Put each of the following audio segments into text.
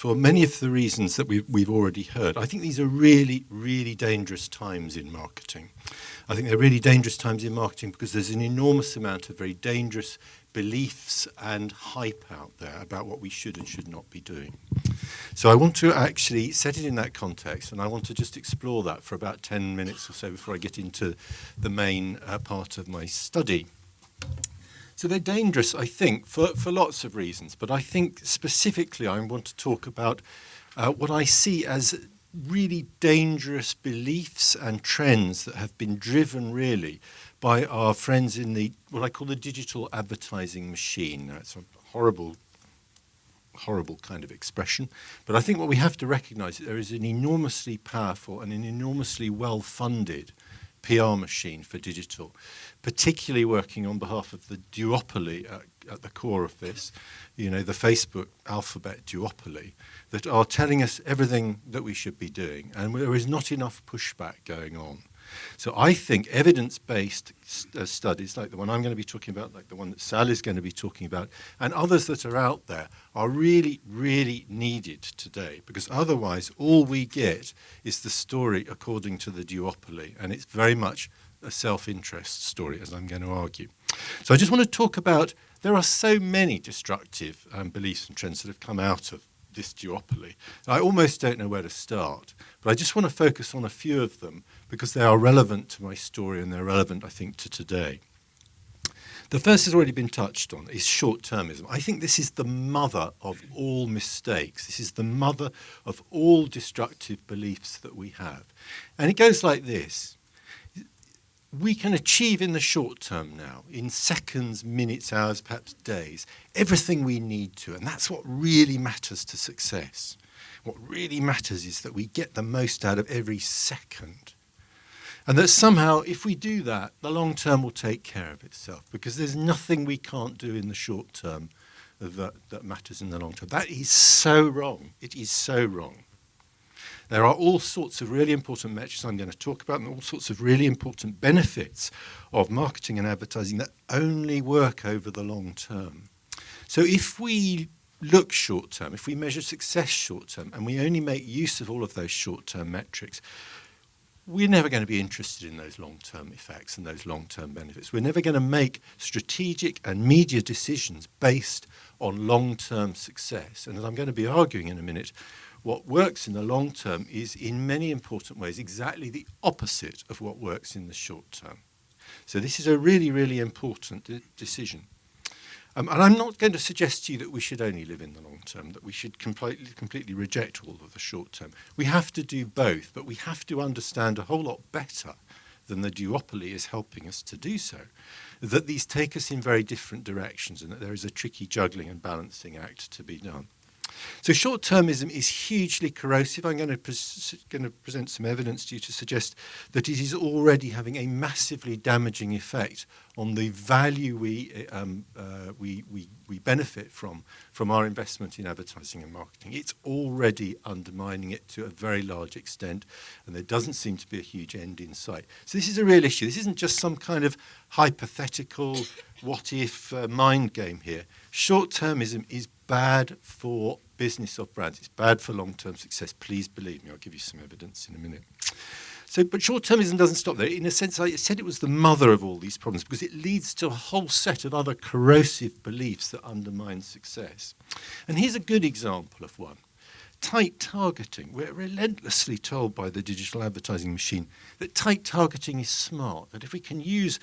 for many of the reasons that we've already heard. I think these are really, really dangerous times in marketing. I think they're really dangerous times in marketing because there's an enormous amount of very dangerous beliefs and hype out there about what we should and should not be doing. So I want to actually set it in that context, and I want to just explore that for about 10 minutes or so before I get into the main part of my study. So they're dangerous, I think, for lots of reasons, but I think specifically I want to talk about what I see as really dangerous beliefs and trends that have been driven really by our friends in the what I call the digital advertising machine. Now, it's a horrible kind of expression, but I think what we have to recognize is there is an enormously powerful and an enormously well-funded PR machine for digital, particularly working on behalf of the duopoly at the core of this, the Facebook alphabet duopoly, that are telling us everything that we should be doing, and there is not enough pushback going on. So I think evidence-based studies like the one I'm going to be talking about, like the one that Sal is going to be talking about, and others that are out there are really, really needed today, because otherwise all we get is the story according to the duopoly, and it's very much a self-interest story, as I'm going to argue. So I just want to talk about, there are so many destructive beliefs and trends that have come out of this duopoly. I almost don't know where to start, but I just want to focus on a few of them because they are relevant to my story and they're relevant, I think, to today. The first has already been touched on, is short-termism. I think this is the mother of all mistakes. This is the mother of all destructive beliefs that we have. And it goes like this. We can achieve in the short term now, in seconds, minutes, hours, perhaps days, everything we need to. And that's what really matters to success. What really matters is that we get the most out of every second. And that somehow, if we do that, the long term will take care of itself, because there's nothing we can't do in the short term that matters in the long term. That is so wrong. It is so wrong. There are all sorts of really important metrics I'm going to talk about, and all sorts of really important benefits of marketing and advertising that only work over the long term. So if we look short term, if we measure success short term, and we only make use of all of those short term metrics, we're never going to be interested in those long-term effects and those long-term benefits. We're never going to make strategic and media decisions based on long-term success. And as I'm going to be arguing in a minute, what works in the long term is in many important ways exactly the opposite of what works in the short term. So this is a really, really important decision. And I'm not going to suggest to you that we should only live in the long term, that we should completely reject all of the short term. We have to do both, but we have to understand a whole lot better than the duopoly is helping us to do so, that these take us in very different directions and that there is a tricky juggling and balancing act to be done. So short-termism is hugely corrosive. I'm going to present some evidence to you to suggest that it is already having a massively damaging effect on the value we benefit from our investment in advertising and marketing. It's already undermining it to a very large extent, and there doesn't seem to be a huge end in sight. So this is a real issue. This isn't just some kind of hypothetical what-if mind game here. Short-termism is bad for business of brands. It's bad for long-term success. Please believe me. I'll give you some evidence in a minute. So, but short-termism doesn't stop there. In a sense, I said it was the mother of all these problems because it leads to a whole set of other corrosive beliefs that undermine success. And here's a good example of one. Tight targeting. We're relentlessly told by the digital advertising machine that tight targeting is smart, that if we can use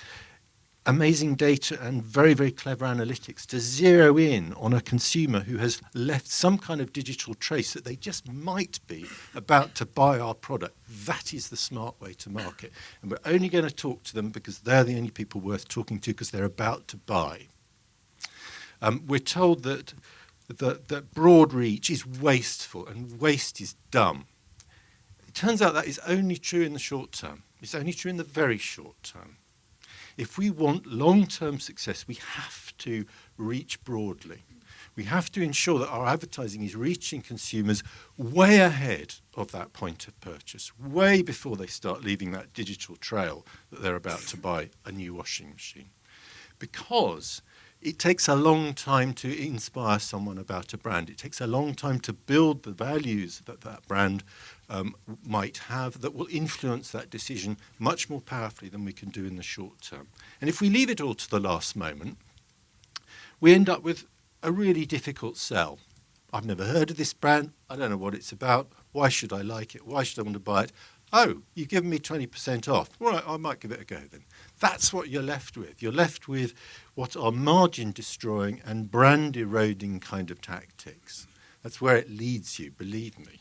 amazing data and very, very clever analytics to zero in on a consumer who has left some kind of digital trace that they just might be about to buy our product. That is the smart way to market. And we're only going to talk to them because they're the only people worth talking to because they're about to buy. We're told that broad reach is wasteful and waste is dumb. It turns out that is only true in the short term. It's only true in the very short term. If we want long-term success, we have to reach broadly. We have to ensure that our advertising is reaching consumers way ahead of that point of purchase, way before they start leaving that digital trail that they're about to buy a new washing machine. Because It takes a long time to inspire someone about a brand. It takes a long time to build the values that that brand might have that will influence that decision much more powerfully than we can do in the short term. And if we leave it all to the last moment, we end up with a really difficult sell. I've never heard of this brand. I don't know what it's about. Why should I like it? Why should I want to buy it? Oh, you've given me 20% off. All right, I might give it a go then. That's what you're left with. You're left with what are margin destroying and brand eroding kind of tactics. That's where it leads you, believe me.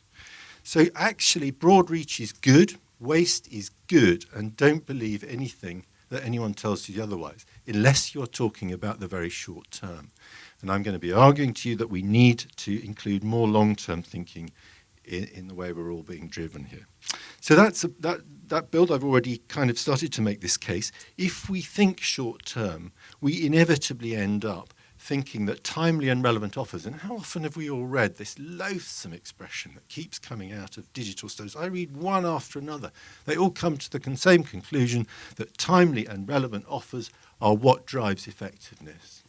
So actually, broad reach is good, waste is good, and don't believe anything that anyone tells you otherwise, unless you're talking about the very short term. And I'm going to be arguing to you that we need to include more long-term thinking in the way we're all being driven here. So that build, I've already kind of started to make this case. If we think short-term, we inevitably end up thinking that timely and relevant offers, and how often have we all read this loathsome expression that keeps coming out of digital stores? I read one after another. They all come to the same conclusion that timely and relevant offers are what drives effectiveness.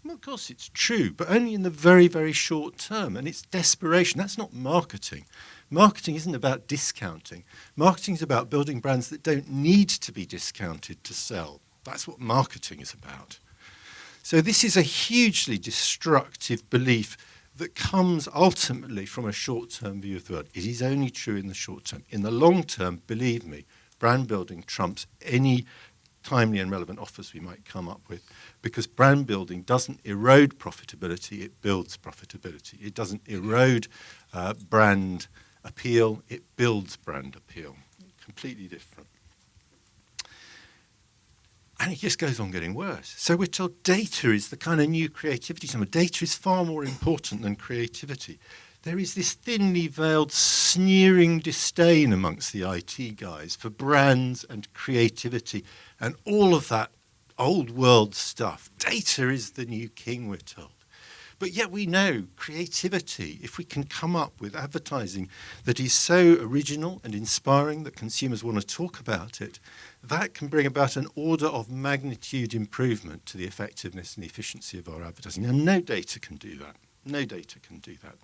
Well, of course it's true, but only in the very, very short term, and it's desperation. That's not marketing. Marketing isn't about discounting. Marketing is about building brands that don't need to be discounted to sell. That's what marketing is about. So this is a hugely destructive belief that comes ultimately from a short-term view of the world. It is only true in the short term. In the long term, believe me, brand building trumps any timely and relevant offers we might come up with, because brand building doesn't erode profitability, it builds profitability. It doesn't erode brand appeal, it builds brand appeal. Completely different. And it just goes on getting worse. So we're told data is the kind of new creativity. Data is far more important than creativity. There is this thinly veiled sneering disdain amongst the IT guys for brands and creativity and all of that old world stuff. Data is the new king, we're told. But yet we know creativity, if we can come up with advertising that is so original and inspiring that consumers want to talk about it, that can bring about an order of magnitude improvement to the effectiveness and the efficiency of our advertising. And no data can do that. No data can do that.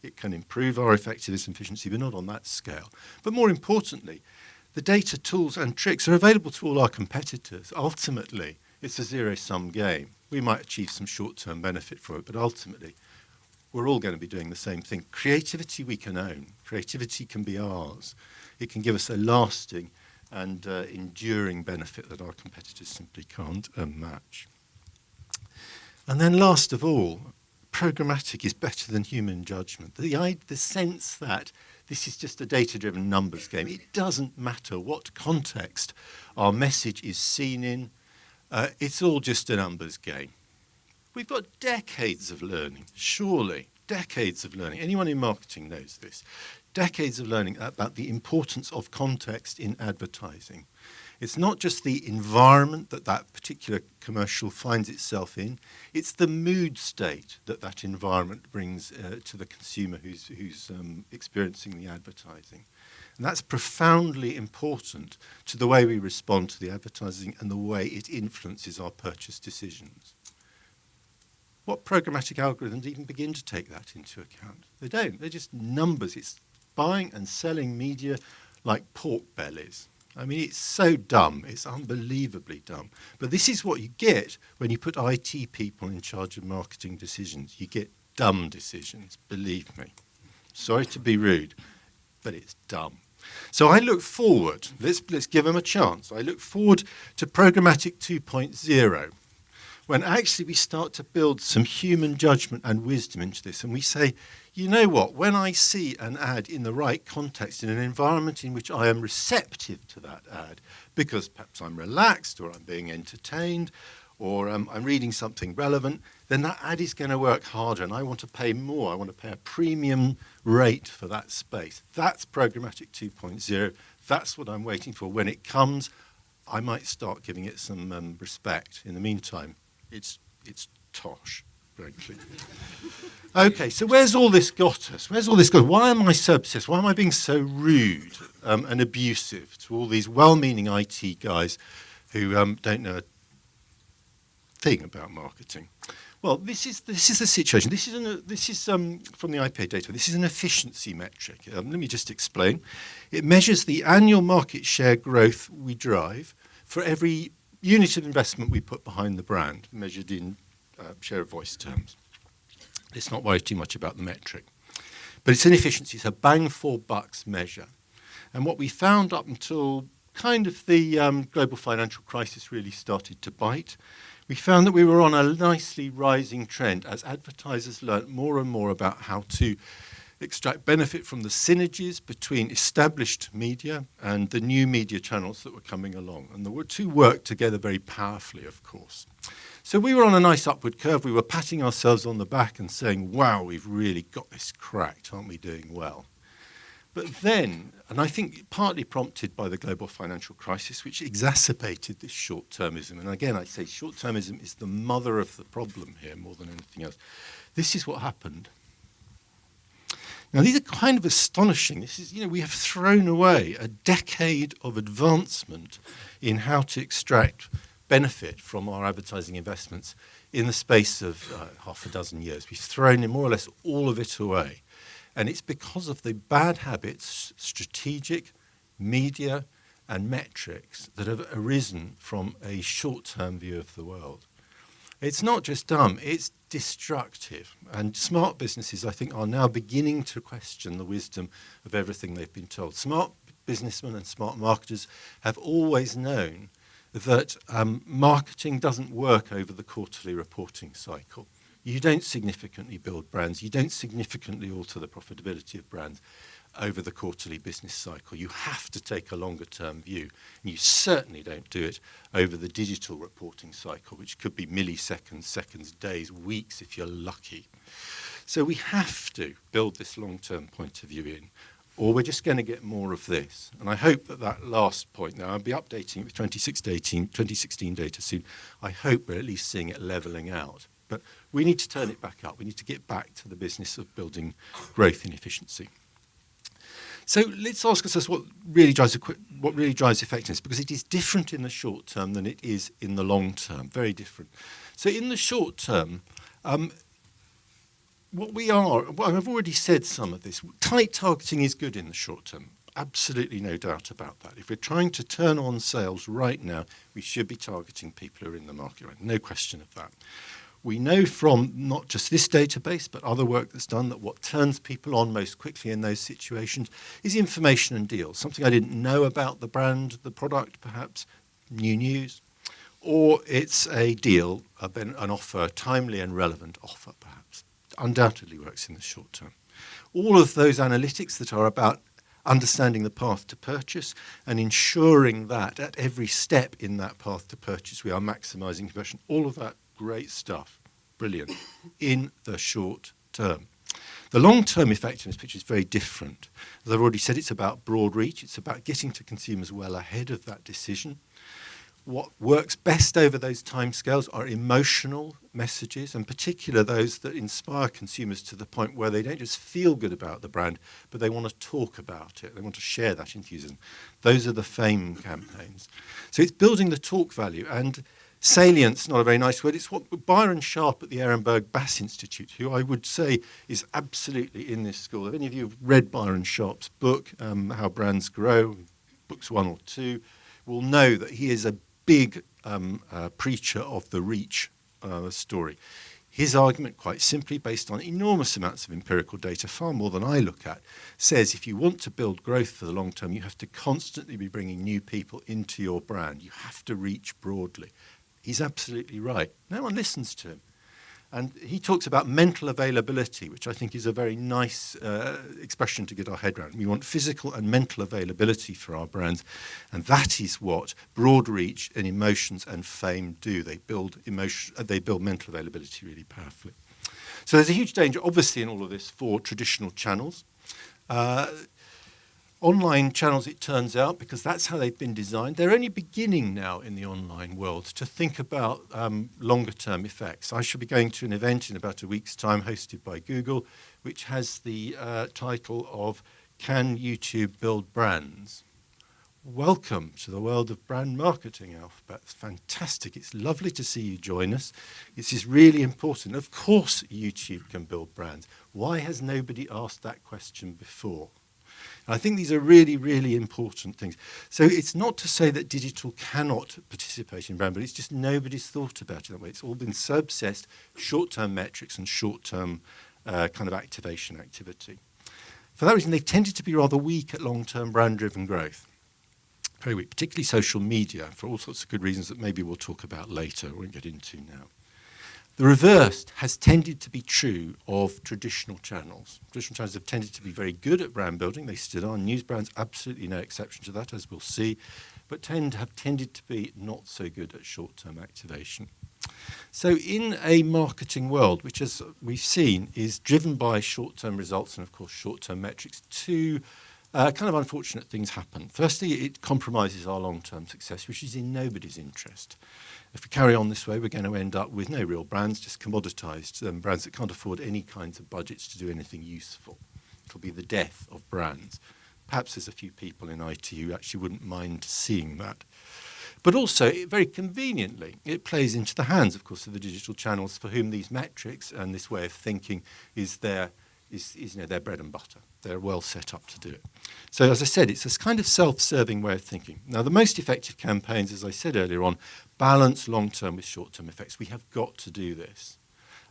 It can improve our effectiveness and efficiency, but not on that scale. But more importantly, the data tools and tricks are available to all our competitors. Ultimately, it's a zero-sum game. We might achieve some short-term benefit from it, but ultimately, we're all going to be doing the same thing. Creativity we can own. Creativity can be ours. It can give us a lasting and enduring benefit that our competitors simply can't match. And then last of all, programmatic is better than human judgment. The sense that this is just a data-driven numbers game. It doesn't matter what context our message is seen in. It's all just a numbers game. We've got decades of learning, surely, decades of learning. Anyone in marketing knows this. Decades of learning about the importance of context in advertising. It's not just the environment that that particular commercial finds itself in, it's the mood state that that environment brings to the consumer who's experiencing the advertising. And that's profoundly important to the way we respond to the advertising and the way it influences our purchase decisions. What programmatic algorithms even begin to take that into account? They don't. They're just numbers. It's buying and selling media like pork bellies. I mean, it's so dumb. It's unbelievably dumb. But this is what you get when you put IT people in charge of marketing decisions. You get dumb decisions, believe me. Sorry to be rude, but it's dumb. So I look forward. Let's give them a chance. I look forward to Programmatic 2.0, when actually we start to build some human judgment and wisdom into this, and we say, you know what, when I see an ad in the right context, in an environment in which I am receptive to that ad, because perhaps I'm relaxed or I'm being entertained or I'm reading something relevant, then that ad is going to work harder and I want to pay more. I want to pay a premium rate for that space. That's Programmatic 2.0. That's what I'm waiting for. When it comes, I might start giving it some respect. In the meantime, it's tosh, frankly. Okay, so where's all this got us? Where's all this got us? Why am I so obsessed? Why am I being so rude and abusive to all these well-meaning IT guys who don't know thing about marketing? Well, this is the situation. This is from the IPA data. This is an efficiency metric. Let me just explain. It measures the annual market share growth we drive for every unit of investment we put behind the brand, measured in share of voice terms. Let's not worry too much about the metric. But it's an efficiency. It's a bang for bucks measure. And what we found up until kind of the global financial crisis really started to bite, we found that we were on a nicely rising trend as advertisers learnt more and more about how to extract benefit from the synergies between established media and the new media channels that were coming along. And the two worked together very powerfully, of course. So we were on a nice upward curve. We were patting ourselves on the back and saying, wow, we've really got this cracked, aren't we doing well? But then, and I think partly prompted by the global financial crisis, which exacerbated this short-termism, and again I say short-termism is the mother of the problem here more than anything else. This is what happened. Now, these are kind of astonishing. This is, we have thrown away a decade of advancement in how to extract benefit from our advertising investments in the space of half a dozen years. We've thrown in more or less all of it away. And it's because of the bad habits, strategic, media, and metrics that have arisen from a short-term view of the world. It's not just dumb, it's destructive. And smart businesses, I think, are now beginning to question the wisdom of everything they've been told. Smart businessmen and smart marketers have always known that marketing doesn't work over the quarterly reporting cycle. You don't significantly build brands. You don't significantly alter the profitability of brands over the quarterly business cycle. You have to take a longer-term view. And you certainly don't do it over the digital reporting cycle, which could be milliseconds, seconds, days, weeks if you're lucky. So we have to build this long-term point of view in, or we're just going to get more of this. And I hope that last point, now I'll be updating it with 2016 data soon. I hope we're at least seeing it levelling out. But we need to turn it back up. We need to get back to the business of building growth and efficiency. So let's ask ourselves what really drives effectiveness, because it is different in the short term than it is in the long term, very different. So in the short term, I've already said some of this. Tight targeting is good in the short term. Absolutely no doubt about that. If we're trying to turn on sales right now, we should be targeting people who are in the market right now. No question of that. We know from not just this database, but other work that's done, that what turns people on most quickly in those situations is information and deals. Something I didn't know about the brand, the product, perhaps, new news. Or it's a deal, an offer, a timely and relevant offer, perhaps. Undoubtedly works in the short term. All of those analytics that are about understanding the path to purchase and ensuring that at every step in that path to purchase we are maximising conversion, all of that great stuff, brilliant, in the short term. The long-term effectiveness picture is very different. As I've already said, it's about broad reach. It's about getting to consumers well ahead of that decision. What works best over those timescales are emotional messages, and particularly those that inspire consumers to the point where they don't just feel good about the brand, but they want to talk about it. They want to share that enthusiasm. Those are the fame campaigns. So it's building the talk value, and salience, not a very nice word. It's what Byron Sharp at the Ehrenberg Bass Institute, who I would say is absolutely in this school. If any of you have read Byron Sharp's book, How Brands Grow, books 1 or 2, will know that he is a big preacher of the reach story. His argument, quite simply, based on enormous amounts of empirical data, far more than I look at, says if you want to build growth for the long term, you have to constantly be bringing new people into your brand. You have to reach broadly. He's absolutely right. No one listens to him. And he talks about mental availability, which I think is a very nice expression to get our head around. We want physical and mental availability for our brands, and that is what broad reach and emotions and fame do. They build mental availability really powerfully. So there's a huge danger, obviously, in all of this for traditional channels. Online channels, it turns out, because that's how they've been designed, they're only beginning now in the online world to think about longer-term effects. I shall be going to an event in about a week's time hosted by Google, which has the title of Can YouTube Build Brands? Welcome to the world of brand marketing, Alphabet. It's fantastic. It's lovely to see you join us. This is really important. Of course, YouTube can build brands. Why has nobody asked that question before? And I think these are really, really important things. So it's not to say that digital cannot participate in brand, but it's just nobody's thought about it that way. It's all been so obsessed, short-term metrics and short-term kind of activation activity. For that reason, they've tended to be rather weak at long-term brand-driven growth. Very weak, particularly social media, for all sorts of good reasons that maybe we'll talk about later, we won't get into now. The reverse has tended to be true of traditional channels. Traditional channels have tended to be very good at brand building. They still are. Newsbrands, absolutely no exception to that, as we'll see, but have tended to be not so good at short-term activation. So in a marketing world, which as we've seen is driven by short-term results and of course short-term metrics, two kind of unfortunate things happen. Firstly, it compromises our long-term success, which is in nobody's interest. If we carry on this way, we're going to end up with no real brands, just commoditized brands that can't afford any kinds of budgets to do anything useful. It'll be the death of brands. Perhaps there's a few people in IT who actually wouldn't mind seeing that. But also, very conveniently, it plays into the hands, of course, of the digital channels for whom these metrics and this way of thinking is their bread and butter. They're well set up to do it. So as I said, it's this kind of self-serving way of thinking. Now, the most effective campaigns, as I said earlier on, balance long-term with short-term effects. We have got to do this.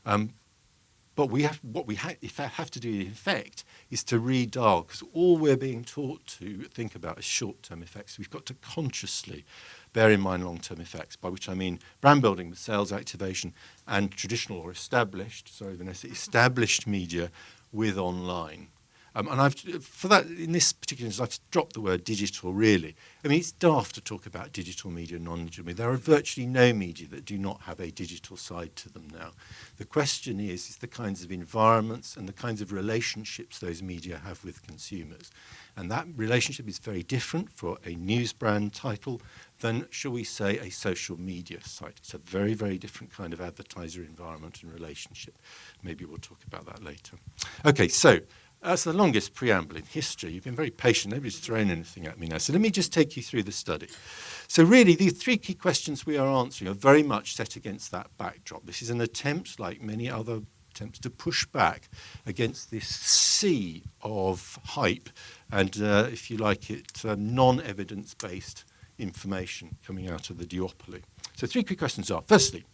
But what we have to do in effect is to redial, because all we're being taught to think about is short-term effects. We've got to consciously bear in mind long-term effects, by which I mean brand building with sales activation and traditional or established media with online. And for that, in this particular instance, I've dropped the word digital, really. I mean, it's daft to talk about digital media and non-digital media. There are virtually no media that do not have a digital side to them now. The question is the kinds of environments and the kinds of relationships those media have with consumers. And that relationship is very different for a news brand title than, shall we say, a social media site. It's a very, very different kind of advertiser environment and relationship. Maybe we'll talk about that later. Okay, so that's the longest preamble in history. You've been very patient. Nobody's thrown anything at me now. So let me just take you through the study. So really, the three key questions we are answering are very much set against that backdrop. This is an attempt, like many other attempts, to push back against this sea of hype and, if you like it, non-evidence-based information coming out of the duopoly. So three key questions are, firstly,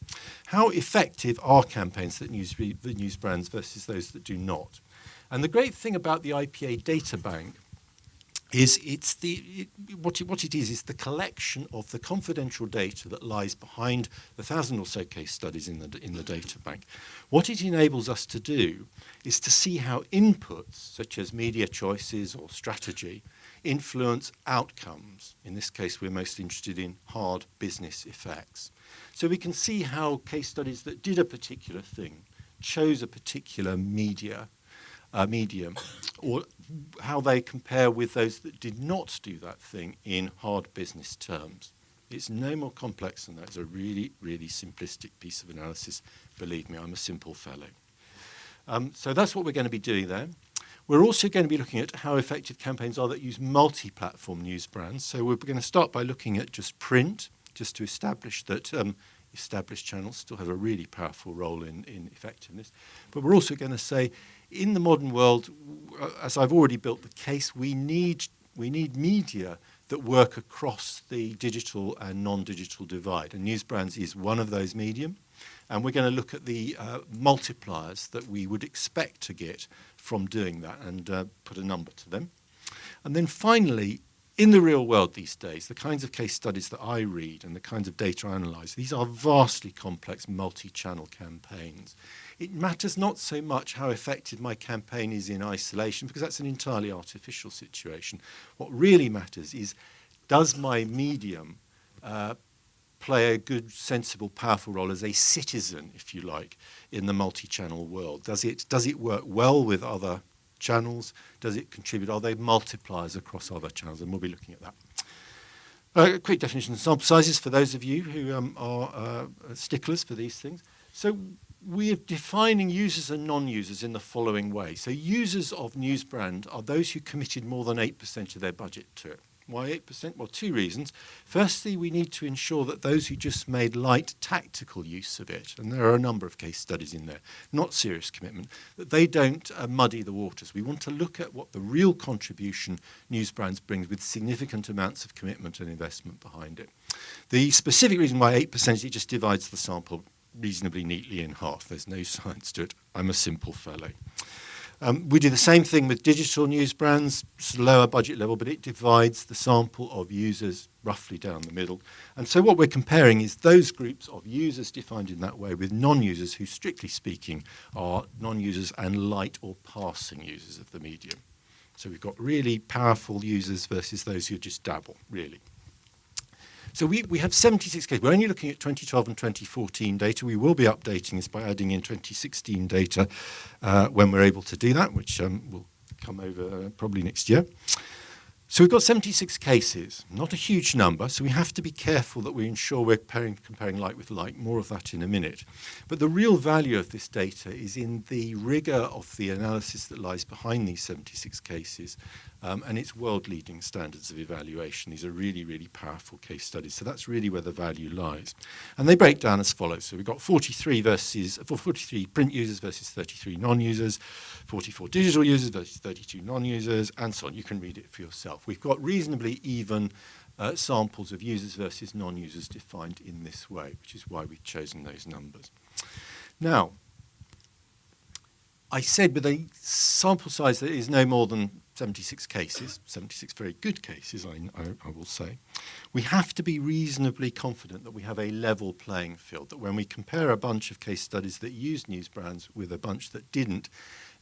how effective are campaigns that use brands versus those that do not? And the great thing about the IPA data bank is what it is the collection of the confidential data that lies behind the 1,000 or so case studies in the data bank. What it enables us to do is to see how inputs, such as media choices or strategy, influence outcomes. In this case, we're most interested in hard business effects. So we can see how case studies that did a particular thing, chose a particular medium, or how they compare with those that did not do that thing in hard business terms. It's no more complex than that. It's a really, really simplistic piece of analysis. Believe me, I'm a simple fellow. So that's what we're going to be doing there. We're also going to be looking at how effective campaigns are that use multi-platform news brands. So we're going to start by looking at just print, just to establish that established channels still have a really powerful role in effectiveness. But we're also going to say, in the modern world, as I've already built the case, we need media that work across the digital and non-digital divide. And Newsbrands is one of those medium. And we're going to look at the multipliers that we would expect to get from doing that and put a number to them. And then finally, in the real world these days, the kinds of case studies that I read and the kinds of data I analyse, these are vastly complex multi-channel campaigns. It matters not so much how effective my campaign is in isolation, because that's an entirely artificial situation. What really matters is, does my medium play a good, sensible, powerful role as a citizen, if you like, in the multi-channel world? Does it work well with other channels? Does it contribute? Are they multipliers across other channels? And we'll be looking at that. Quick definition of sample sizes for those of you who are sticklers for these things. So we're defining users and non-users in the following way. So users of Newsbrand are those who committed more than 8% of their budget to it. Why 8%? Well, two reasons. Firstly, we need to ensure that those who just made light tactical use of it, and there are a number of case studies in there, not serious commitment, that they don't muddy the waters. We want to look at what the real contribution Newsbrands brings with significant amounts of commitment and investment behind it. The specific reason why 8% is it just divides the sample reasonably neatly in half. There's no science to it. I'm a simple fellow. We do the same thing with digital Newsbrands. It's a lower budget level, but it divides the sample of users roughly down the middle. And so what we're comparing is those groups of users defined in that way with non-users who, strictly speaking, are non-users and light or passing users of the medium. So we've got really powerful users versus those who just dabble, really. So we have 76 cases. We're only looking at 2012 and 2014 data. We will be updating this by adding in 2016 data when we're able to do that, which will come over probably next year. So we've got 76 cases, not a huge number, so we have to be careful that we ensure we're comparing like with like. More of that in a minute. But the real value of this data is in the rigor of the analysis that lies behind these 76 cases and its world-leading standards of evaluation. These are really, really powerful case studies, so that's really where the value lies. And they break down as follows. So we've got 43 print users versus 33 non-users, 44 digital users versus 32 non-users, and so on. You can read it for yourself. We've got reasonably even samples of users versus non-users defined in this way, which is why we've chosen those numbers. Now, I said with a sample size that is no more than 76 cases, 76 very good cases, I will say, we have to be reasonably confident that we have a level playing field, that when we compare a bunch of case studies that used Newsbrands with a bunch that didn't,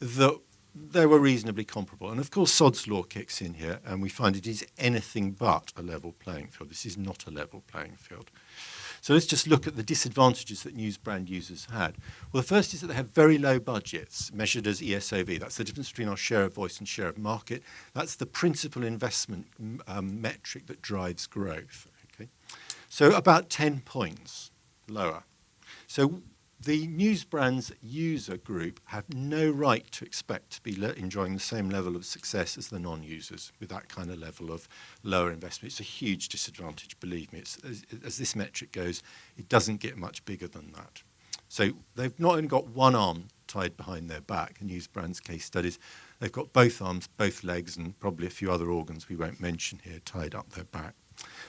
that they were reasonably comparable. And of course, Sod's law kicks in here, and we find it is anything but a level playing field. This is not a level playing field. So let's just look at the disadvantages that Newsbrand users had. Well, the first is that they have very low budgets, measured as ESOV. That's the difference between our share of voice and share of market. That's the principal investment metric that drives growth. Okay? So about 10 points lower. So the Newsbrands user group have no right to expect to be enjoying the same level of success as the non-users with that kind of level of lower investment. It's a huge disadvantage, believe me. As this metric goes, it doesn't get much bigger than that. So they've not only got one arm tied behind their back, in Newsbrands case studies, they've got both arms, both legs, and probably a few other organs we won't mention here tied up their back.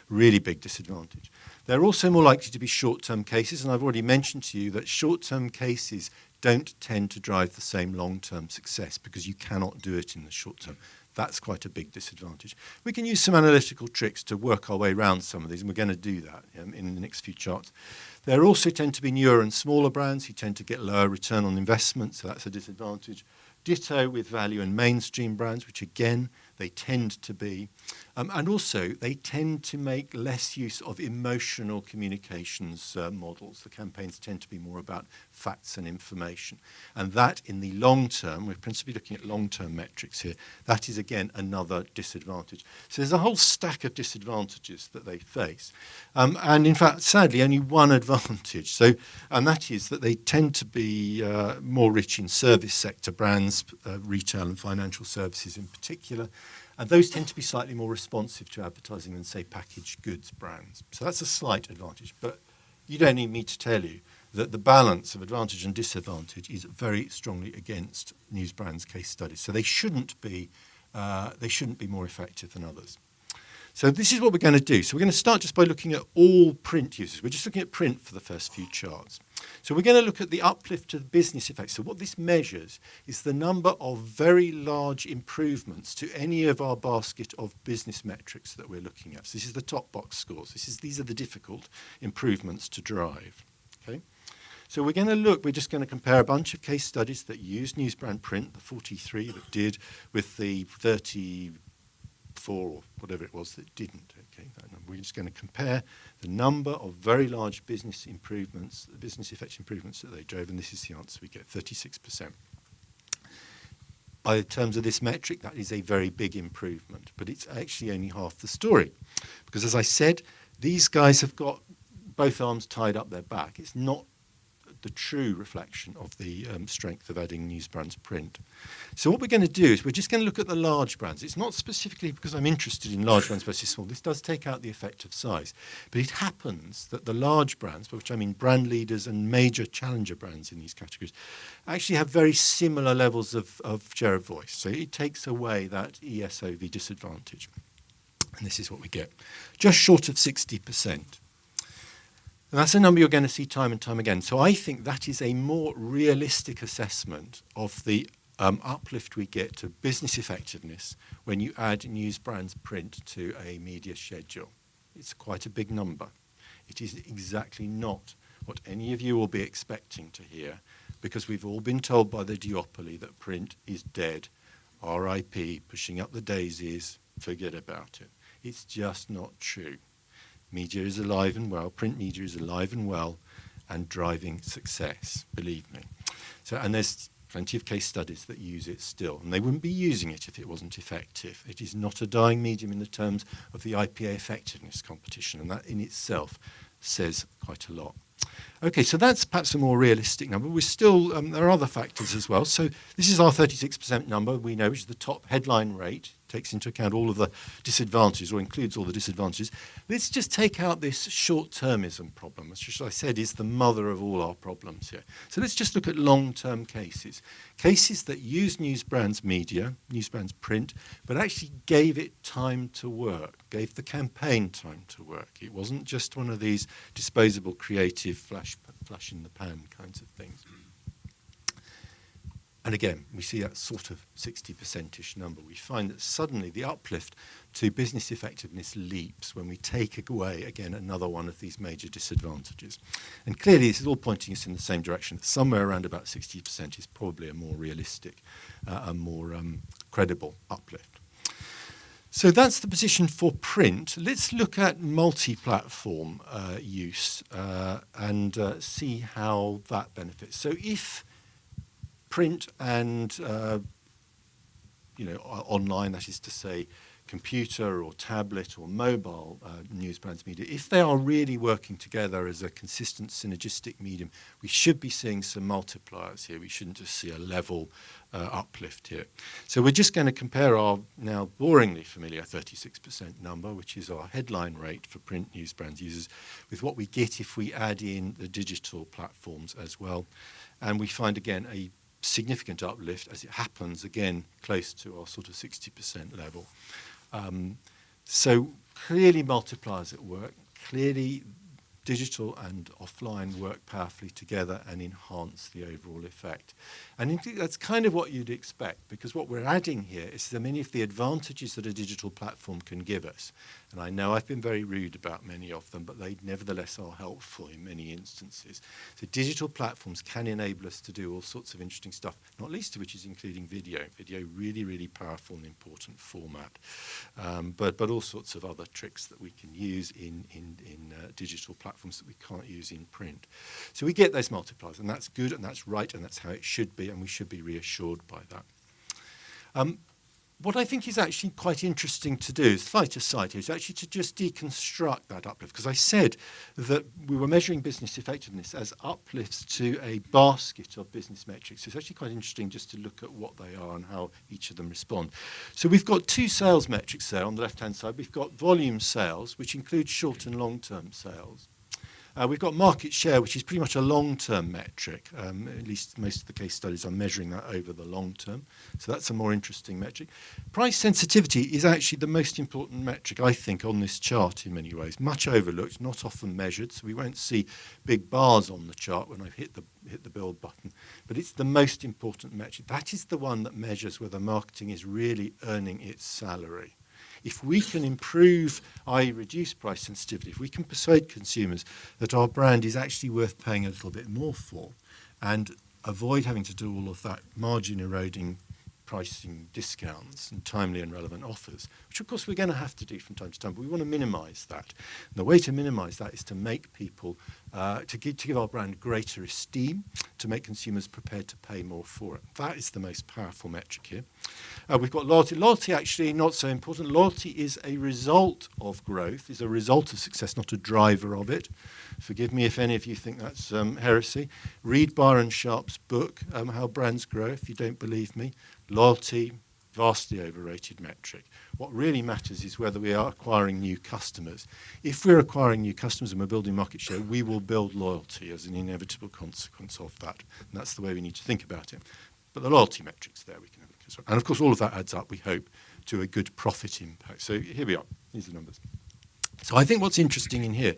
Really big disadvantage. They're also more likely to be short-term cases, and I've already mentioned to you that short-term cases don't tend to drive the same long-term success because you cannot do it in the short term. That's quite a big disadvantage. We can use some analytical tricks to work our way around some of these, and we're going to do that in the next few charts. There also tend to be newer and smaller brands who tend to get lower return on investment, so that's a disadvantage. Ditto with value and mainstream brands, which again, they tend to be. And also, they tend to make less use of emotional communications models. The campaigns tend to be more about facts and information. And that, in the long term, we're principally looking at long-term metrics here, that is, again, another disadvantage. So there's a whole stack of disadvantages that they face. And in fact, sadly, only one advantage. And that is that they tend to be more rich in service sector brands, retail and financial services in particular. And those tend to be slightly more responsive to advertising than, say, packaged goods brands. So that's a slight advantage. But you don't need me to tell you that the balance of advantage and disadvantage is very strongly against Newsbrands case studies. So they shouldn't be more effective than others. So this is what we're going to do. So we're going to start just by looking at all print users. We're just looking at print for the first few charts. So we're going to look at the uplift to the business effects. So what this measures is the number of very large improvements to any of our basket of business metrics that we're looking at. So this is the top box scores. These are the difficult improvements to drive. Okay. So we're just going to compare a bunch of case studies that used Newsbrand print, the 43 that did, with the 34 or whatever it was that didn't. Okay, we're just going to compare the number of very large business improvements, the business effect improvements that they drove, and this is the answer we get, 36%. By the terms of this metric, that is a very big improvement, but it's actually only half the story. Because as I said, these guys have got both arms tied up their back. It's not the true reflection of the strength of adding Newsbrands print. So what we're going to do is we're just going to look at the large brands. It's not specifically because I'm interested in large brands versus small. This does take out the effect of size. But it happens that the large brands, by which I mean brand leaders and major challenger brands in these categories, actually have very similar levels of share of voice. So it takes away that ESOV disadvantage. And this is what we get, just short of 60%. And that's a number you're going to see time and time again. So I think that is a more realistic assessment of the uplift we get to business effectiveness when you add Newsbrands print to a media schedule. It's quite a big number. It is exactly not what any of you will be expecting to hear, because we've all been told by the duopoly that print is dead, RIP, pushing up the daisies, forget about it. It's just not true. Media is alive and well, print media is alive and well and driving success, believe me. So, and there's plenty of case studies that use it still, and they wouldn't be using it if it wasn't effective. It is not a dying medium in the terms of the IPA effectiveness competition, and that in itself says quite a lot. Okay, so that's perhaps a more realistic number. We're still, there are other factors as well. So this is our 36% number, we know, which is the top headline rate, takes into account all of the disadvantages, or includes all the disadvantages. Let's just take out this short-termism problem, which I said is the mother of all our problems here. So let's just look at long-term cases. Cases that use Newsbrands media, Newsbrands print, but actually gave it time to work, gave the campaign time to work. It wasn't just one of these disposable creative flash in the pan kinds of things. And again, we see that sort of 60%-ish number. We find that suddenly the uplift to business effectiveness leaps when we take away, again, another one of these major disadvantages. And clearly, this is all pointing us in the same direction. Somewhere around about 60% is probably a more realistic, a more credible uplift. So that's the position for print. Let's look at multi-platform use and see how that benefits. So if print and online, that is to say computer or tablet or mobile Newsbrands media, if they are really working together as a consistent synergistic medium, we should be seeing some multipliers here. We shouldn't just see a level uplift here. So we're just going to compare our now boringly familiar 36% number, which is our headline rate for print Newsbrands users, with what we get if we add in the digital platforms as well. And we find, again, a significant uplift, as it happens, again, close to our sort of 60% level. So clearly multipliers at work, clearly digital and offline work powerfully together and enhance the overall effect. And indeed, that's kind of what you'd expect, because what we're adding here is so many of the advantages that a digital platform can give us. And I know I've been very rude about many of them, but they nevertheless are helpful in many instances. So digital platforms can enable us to do all sorts of interesting stuff, not least of which is including video. Video, really, really powerful and important format. But all sorts of other tricks that we can use in digital platforms that we can't use in print. So we get those multipliers, and that's good, and that's right, and that's how it should be, and we should be reassured by that. What I think is actually quite interesting to do, slight aside here, is actually to just deconstruct that uplift, because I said that we were measuring business effectiveness as uplifts to a basket of business metrics. So it's actually quite interesting just to look at what they are and how each of them respond. So we've got two sales metrics there on the left-hand side. We've got volume sales, which includes short and long-term sales. We've got market share, which is pretty much a long-term metric. At least most of the case studies are measuring that over the long term. So that's a more interesting metric. Price sensitivity is actually the most important metric, I think, on this chart in many ways. Much overlooked, not often measured, so we won't see big bars on the chart when I hit the build button. But it's the most important metric. That is the one that measures whether marketing is really earning its salary. If we can improve, i.e. reduce price sensitivity, if we can persuade consumers that our brand is actually worth paying a little bit more for and avoid having to do all of that margin eroding pricing discounts and timely and relevant offers, which of course we're going to have to do from time to time, but we want to minimise that. And the way to minimise that is to make people, to give our brand greater esteem, to make consumers prepared to pay more for it. That is the most powerful metric here. We've got loyalty. Loyalty actually not so important. Loyalty is a result of growth, is a result of success, not a driver of it. Forgive me if any of you think that's heresy. Read Byron Sharp's book, How Brands Grow, if you don't believe me. Loyalty, vastly overrated metric. What really matters is whether we are acquiring new customers. If we're acquiring new customers and we're building market share, we will build loyalty as an inevitable consequence of that. And that's the way we need to think about it. But the loyalty metrics there we can have a look as well. And of course, all of that adds up, we hope, to a good profit impact. So here we are. These are the numbers. So I think what's interesting in here,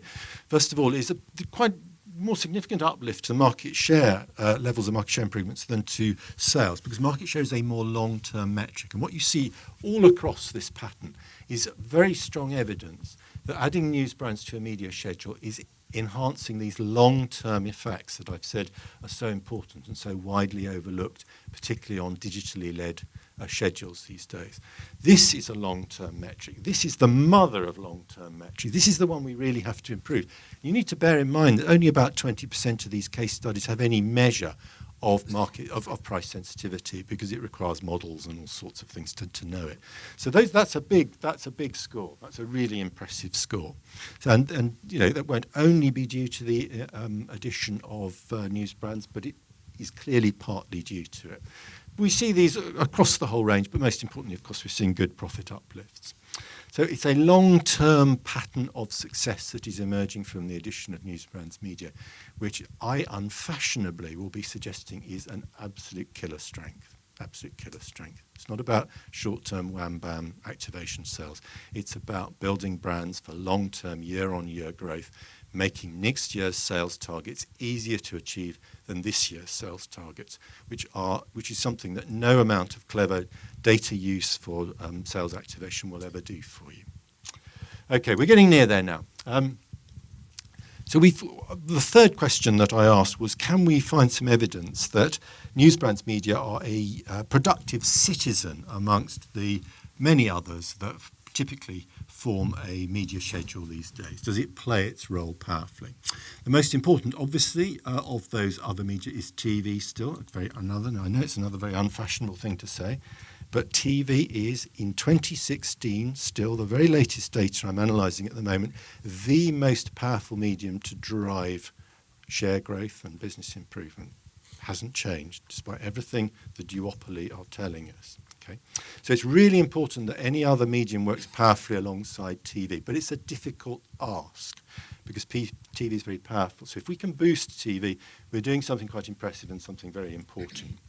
first of all, is a quite more significant uplift to market share levels of market share improvements than to sales, because market share is a more long-term metric. And what you see all across this pattern is very strong evidence that adding Newsbrands to a media schedule is enhancing these long-term effects that I've said are so important and so widely overlooked, particularly on digitally led schedules these days. This is a long-term metric. This is the mother of long-term metrics. This is the one we really have to improve. You need to bear in mind that only about 20% of these case studies have any measure of market of price sensitivity, because it requires models and all sorts of things to know it. So that's a big score. That's a really impressive score. So, and you know, that won't only be due to the addition of Newsbrands, but it is clearly partly due to it. We see these across the whole range, but most importantly, of course, we're seeing good profit uplifts. So it's a long-term pattern of success that is emerging from the addition of Newsbrands Media, which I unfashionably will be suggesting is an absolute killer strength. Absolute killer strength. It's not about short-term wham-bam activation sales. It's about building brands for long-term, year-on-year growth, making next year's sales targets easier to achieve than this year's sales targets, which is something that no amount of clever data use for sales activation will ever do for you. Okay, we're getting near there now. So the third question that I asked was, can we find some evidence that Newsbrands Media are a productive citizen amongst the many others that typically form a media schedule these days? Does it play its role powerfully? The most important, obviously, of those other media is TV still. I know it's another very unfashionable thing to say, but TV is, in 2016, still the very latest data I'm analysing at the moment, the most powerful medium to drive share growth and business improvement. Hasn't changed, despite everything the duopoly are telling us. Okay? So it's really important that any other medium works powerfully alongside TV, but it's a difficult ask because TV is very powerful. So if we can boost TV, we're doing something quite impressive and something very important.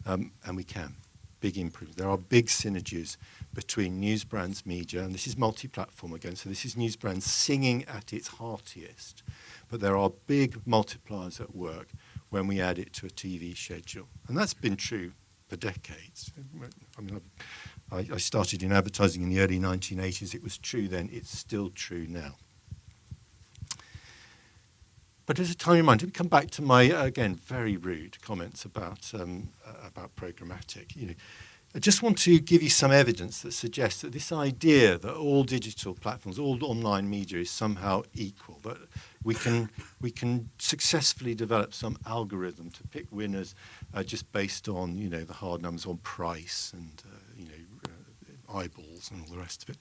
And we can. Big improvements. There are big synergies between Newsbrands Media, and this is multi-platform again, so this is Newsbrands singing at its heartiest, but there are big multipliers at work when we add it to a TV schedule. And that's been true for decades. I mean, I started in advertising in the early 1980s. It was true then. It's still true now. But as a time reminder, we come back to my, again, very rude comments about programmatic. You know, I just want to give you some evidence that suggests that this idea that all digital platforms, all online media is somehow equal, that we can successfully develop some algorithm to pick winners just based on, you know, the hard numbers on price and, eyeballs and all the rest of it.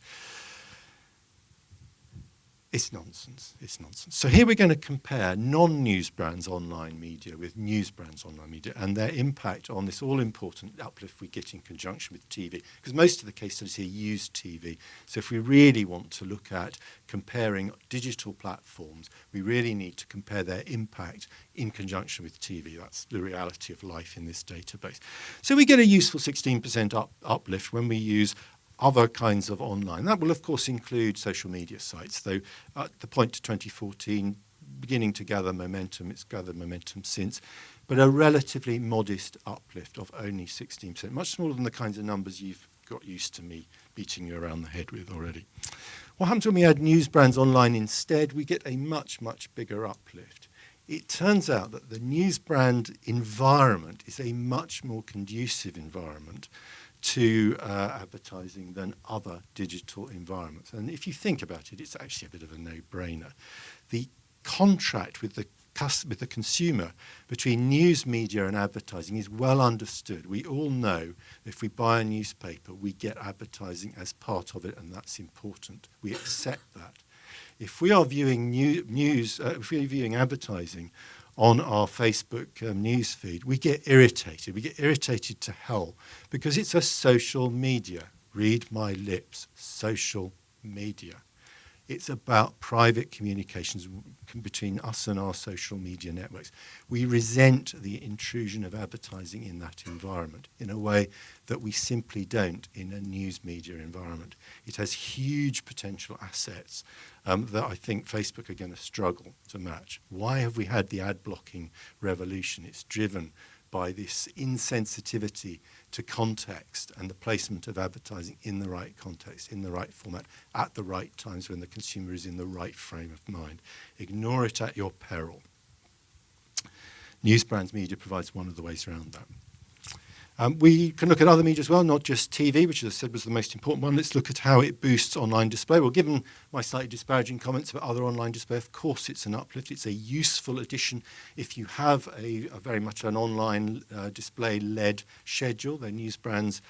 It's nonsense. It's nonsense. So here we're going to compare non-Newsbrands online media with Newsbrands online media and their impact on this all-important uplift we get in conjunction with TV. Because most of the case studies here use TV. So if we really want to look at comparing digital platforms, we really need to compare their impact in conjunction with TV. That's the reality of life in this database. So we get a useful 16% uplift when we use other kinds of online. That will, of course, include social media sites, though at the point to 2014, beginning to gather momentum. It's gathered momentum since, but a relatively modest uplift of only 16%, much smaller than the kinds of numbers you've got used to me beating you around the head with already. What happens when we add Newsbrands online instead? We get a much, much bigger uplift. it turns out that the Newsbrand environment is a much more conducive environment to advertising than other digital environments. And if you think about it, it's actually a bit of a no-brainer. The contract with the consumer between news media and advertising is well understood. We all know if we buy a newspaper, we get advertising as part of it, and that's important. We accept that. If we are viewing if we're viewing advertising on our Facebook news feed, we get irritated. We get irritated to hell because it's a social media. Read my lips, social media. It's about private communications between us and our social media networks. We resent the intrusion of advertising in that environment in a way that we simply don't in a news media environment. It has huge potential assets that I think Facebook are going to struggle to match. Why have we had the ad blocking revolution? It's driven by this insensitivity to context and the placement of advertising in the right context, in the right format, at the right times when the consumer is in the right frame of mind. Ignore it at your peril. Newsbrands Media provides one of the ways around that. We can look at other media as well, not just TV, which, as I said, was the most important one. Let's look at how it boosts online display. Well, given my slightly disparaging comments about other online display, of course it's an uplift. It's a useful addition. If you have a very much an online display-led schedule, then Newsbrands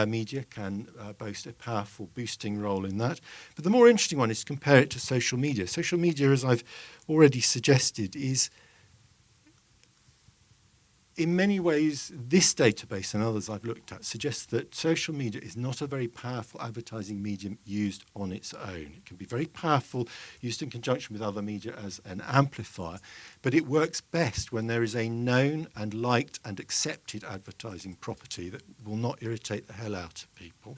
Media can boast a powerful boosting role in that. But the more interesting one is to compare it to social media. Social media, as I've already suggested, is in many ways, this database and others I've looked at suggests that social media is not a very powerful advertising medium used on its own. It can be very powerful, used in conjunction with other media as an amplifier, but it works best when there is a known and liked and accepted advertising property that will not irritate the hell out of people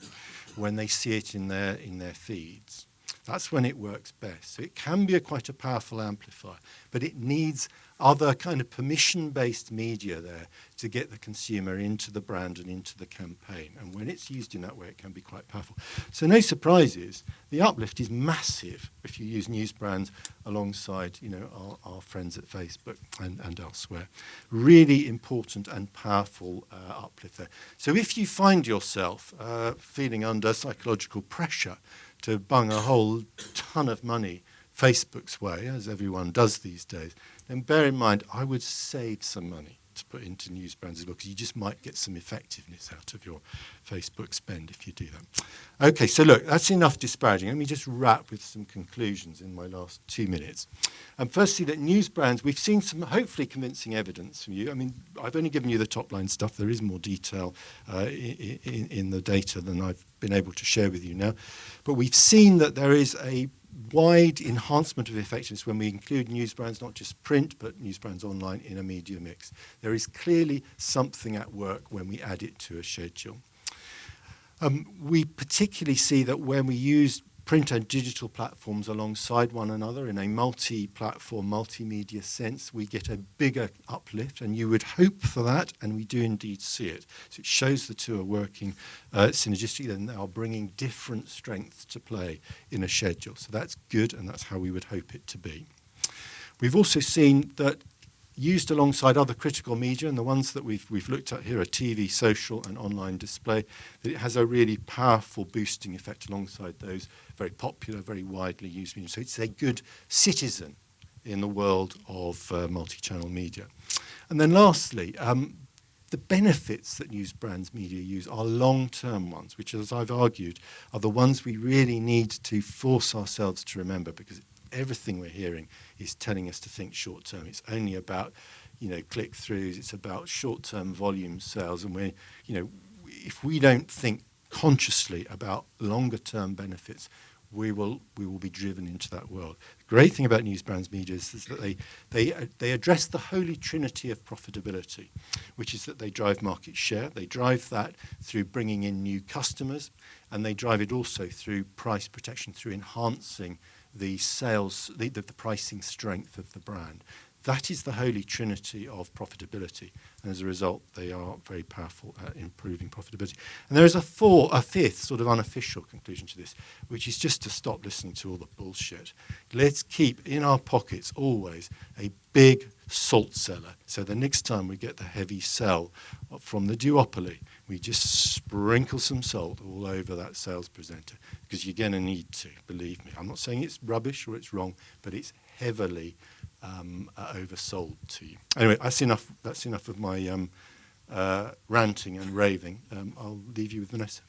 when they see it in their feeds. That's when it works best. So it can be quite a powerful amplifier, but it needs other kind of permission-based media there to get the consumer into the brand and into the campaign. And when it's used in that way, it can be quite powerful. So no surprises, the uplift is massive if you use Newsbrands alongside, our friends at Facebook and elsewhere. Really important and powerful uplift there. So if you find yourself feeling under psychological pressure to bung a whole ton of money Facebook's way, as everyone does these days, then bear in mind, I would save some money to put into Newsbrands as well, because you just might get some effectiveness out of your Facebook spend if you do that. Okay, so look, that's enough disparaging. Let me just wrap with some conclusions in my last 2 minutes. Firstly, that Newsbrands, we've seen some hopefully convincing evidence from you. I mean, I've only given you the top line stuff. There is more detail in the data than I've been able to share with you now. But we've seen that there is a wide enhancement of effectiveness when we include Newsbrands, not just print, but Newsbrands online in a media mix. There is clearly something at work when we add it to a schedule. We particularly see that when we use print and digital platforms alongside one another in a multi-platform, multimedia sense, we get a bigger uplift, and you would hope for that, and we do indeed see it. So it shows the two are working synergistically, and they are bringing different strengths to play in a schedule. So that's good, and that's how we would hope it to be. We've also seen that used alongside other critical media, and the ones that we've looked at here are TV, social, and online display, that it has a really powerful boosting effect alongside those very popular, very widely used media. So it's a good citizen in the world of multi-channel media. And then lastly, the benefits that Newsbrands media use are long-term ones, which, as I've argued, are the ones we really need to force ourselves to remember, because everything we're hearing is telling us to think short-term. It's only about, click-throughs. It's about short-term volume sales. And if we don't think consciously about longer-term benefits, we will be driven into that world. The great thing about Newsbrands Media is that they address the holy trinity of profitability, which is that they drive market share. They drive that through bringing in new customers, and they drive it also through price protection, through enhancing the sales, the pricing strength of the brand. That is the holy trinity of profitability, and as a result, they are very powerful at improving profitability. And there is a fifth sort of unofficial conclusion to this, which is just to stop listening to all the bullshit. Let's keep in our pockets always a big salt cellar, so the next time we get the heavy sell from the duopoly, we just sprinkle some salt all over that sales presenter, because you're going to need to, believe me. I'm not saying it's rubbish or it's wrong, but it's heavily oversold to you. Anyway, that's enough of my ranting and raving. I'll leave you with Vanessa.